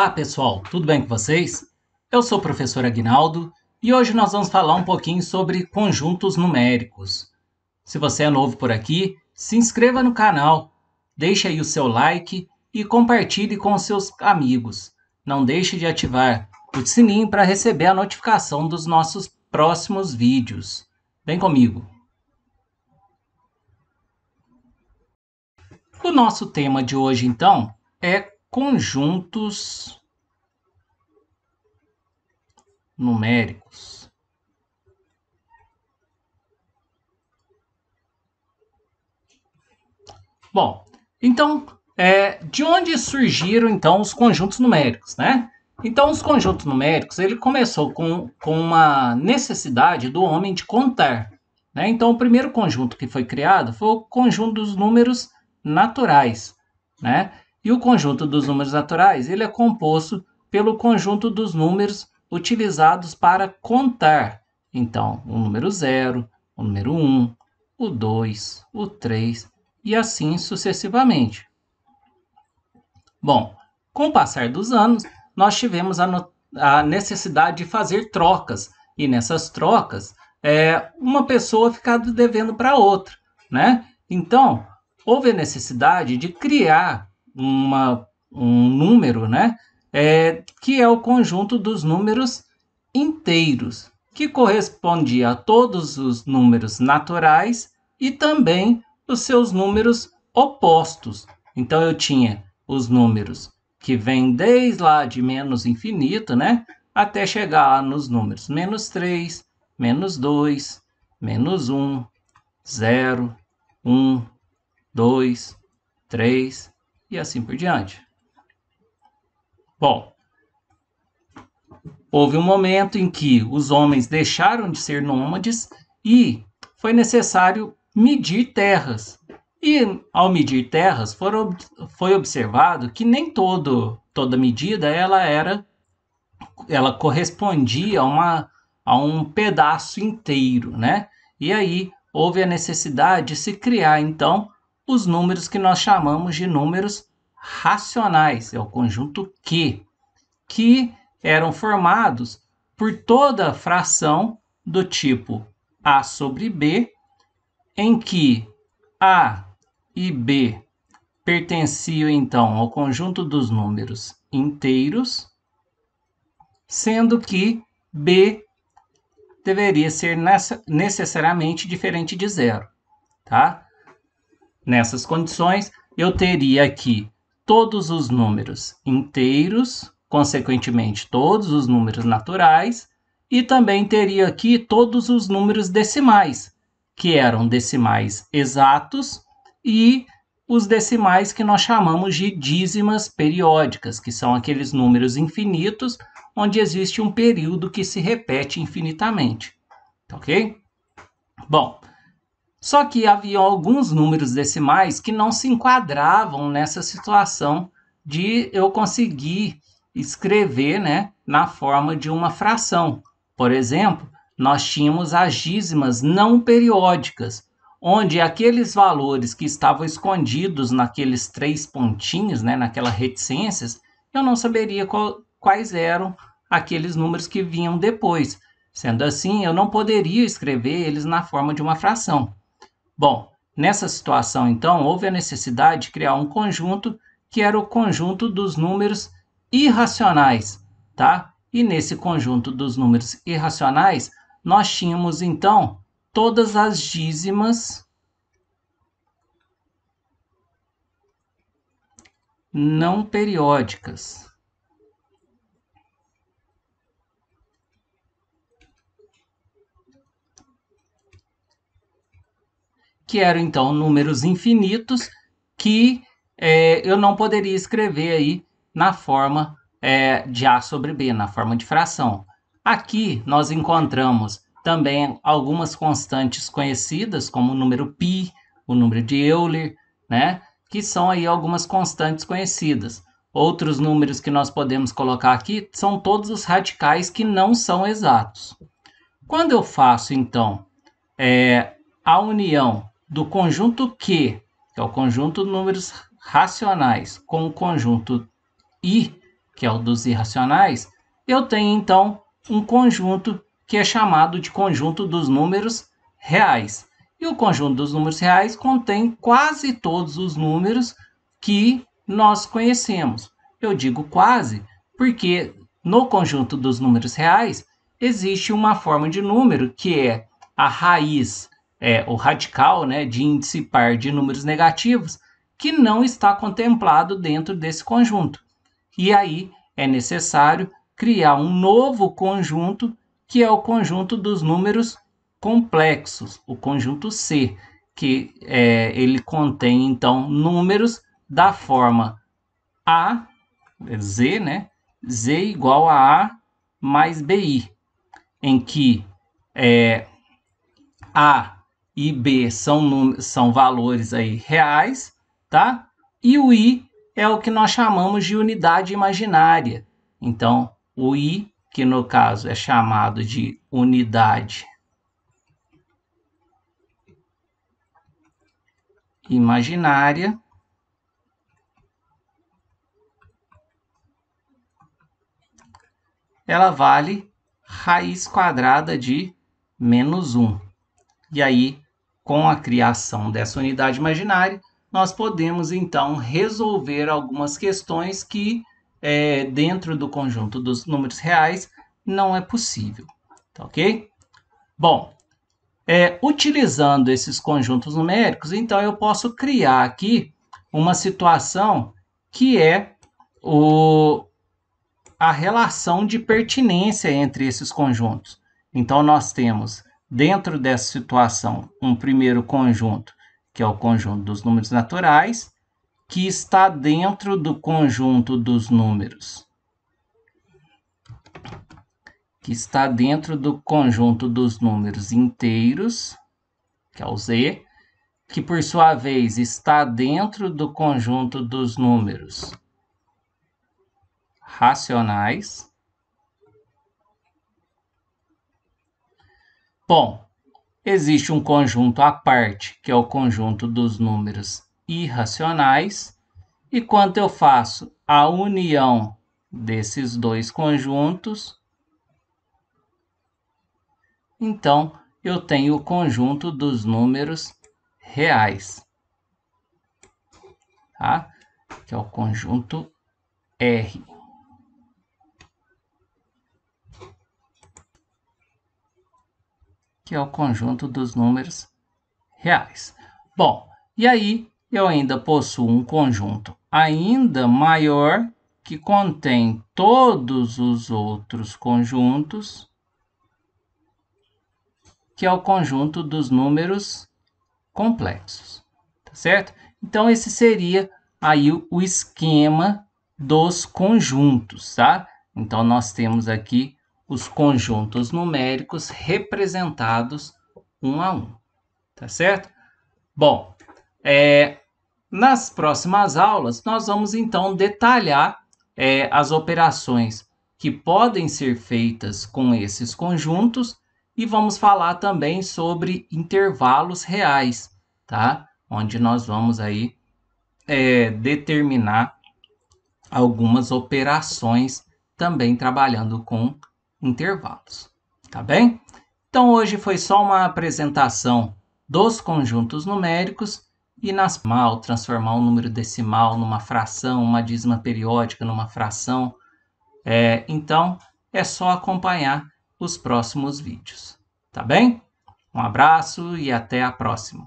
Olá pessoal, tudo bem com vocês? Eu sou o professor Aguinaldo e hoje nós vamos falar um pouquinho sobre conjuntos numéricos. Se você é novo por aqui, se inscreva no canal, deixe aí o seu like e compartilhe com os seus amigos. Não deixe de ativar o sininho para receber a notificação dos nossos próximos vídeos. Vem comigo! O nosso tema de hoje então é conjuntos numéricos. Bom, então, de onde surgiram então os conjuntos numéricos, né? Então, os conjuntos numéricos, ele começou com uma necessidade do homem de contar, né? Então, o primeiro conjunto que foi criado foi o conjunto dos números naturais, né? E o conjunto dos números naturais, ele é composto pelo conjunto dos números utilizados para contar. Então, o número 0, o número 1, o 2, o 3 e assim sucessivamente. Bom, com o passar dos anos, nós tivemos a necessidade de fazer trocas, e nessas trocas, uma pessoa ficava devendo para outra, né? Então, houve a necessidade de criar um número, né? Que é o conjunto dos números inteiros, que correspondia a todos os números naturais e também os seus números opostos. Então, eu tinha os números que vêm desde lá de menos infinito, né? Até chegar nos números menos 3, menos 2, menos 1, 0, 1, 2, 3 e assim por diante. Bom, houve um momento em que os homens deixaram de ser nômades e foi necessário medir terras. E ao medir terras, foi observado que nem toda medida ela correspondia a um pedaço inteiro, né? E aí houve a necessidade de se criar, então, os números que nós chamamos de números racionais, é o conjunto Q, que eram formados por toda fração do tipo A sobre B, em que A e B pertenciam então ao conjunto dos números inteiros, sendo que B deveria ser necessariamente diferente de zero, tá? Nessas condições, eu teria aqui todos os números inteiros, consequentemente todos os números naturais, e também teria aqui todos os números decimais, que eram decimais exatos e os decimais que nós chamamos de dízimas periódicas, que são aqueles números infinitos onde existe um período que se repete infinitamente. Ok? Bom, só que havia alguns números decimais que não se enquadravam nessa situação de eu conseguir escrever, né, na forma de uma fração. Por exemplo, nós tínhamos as dízimas não periódicas, onde aqueles valores que estavam escondidos naqueles 3 pontinhos, né, naquelas reticências, eu não saberia quais eram aqueles números que vinham depois. Sendo assim, eu não poderia escrever eles na forma de uma fração. Bom, nessa situação, então, houve a necessidade de criar um conjunto que era o conjunto dos números irracionais, tá? E nesse conjunto dos números irracionais, nós tínhamos, então, todas as dízimas não periódicas. Que eram, então, números infinitos que eu não poderia escrever aí na forma de A sobre B, na forma de fração. Aqui nós encontramos também algumas constantes conhecidas, como o número π, o número de Euler, né? Que são aí algumas constantes conhecidas. Outros números que nós podemos colocar aqui são todos os radicais que não são exatos. Quando eu faço, então, a união do conjunto Q, que é o conjunto de números racionais, com o conjunto I, que é o dos irracionais, eu tenho então um conjunto que é chamado de conjunto dos números reais. E o conjunto dos números reais contém quase todos os números que nós conhecemos. Eu digo quase porque no conjunto dos números reais existe uma forma de número que é a raiz, o radical, né, de índice par de números negativos, que não está contemplado dentro desse conjunto. E aí é necessário criar um novo conjunto, que é o conjunto dos números complexos, o conjunto C, que ele contém, então, números da forma A, Z, né? Z igual a mais BI, em que A e B são valores aí reais, tá? E o I é o que nós chamamos de unidade imaginária. Então, o I, que no caso é chamado de unidade imaginária, ela vale raiz quadrada de menos 1. E aí, com a criação dessa unidade imaginária, nós podemos então resolver algumas questões que, dentro do conjunto dos números reais, não é possível. Tá ok? Bom, utilizando esses conjuntos numéricos, então eu posso criar aqui uma situação que é a relação de pertinência entre esses conjuntos. Então, nós temos, dentro dessa situação, um primeiro conjunto, que é o conjunto dos números naturais, que está dentro do conjunto dos números, inteiros, que é o Z, que por sua vez está dentro do conjunto dos números racionais. Bom, existe um conjunto à parte, que é o conjunto dos números irracionais, e quando eu faço a união desses dois conjuntos, então eu tenho o conjunto dos números reais, tá? Que é o conjunto R. Que é o conjunto dos números reais. Bom, e aí eu ainda possuo um conjunto ainda maior que contém todos os outros conjuntos, que é o conjunto dos números complexos, tá certo? Então esse seria aí o esquema dos conjuntos, tá? Então nós temos aqui os conjuntos numéricos representados um a um, tá certo? Bom, nas próximas aulas nós vamos então detalhar as operações que podem ser feitas com esses conjuntos e vamos falar também sobre intervalos reais, tá? Onde nós vamos aí determinar algumas operações também trabalhando com intervalos, tá bem? Então hoje foi só uma apresentação dos conjuntos numéricos e transformar um número decimal numa fração, uma dízima periódica numa fração. Então é só acompanhar os próximos vídeos, tá bem? Um abraço e até a próxima.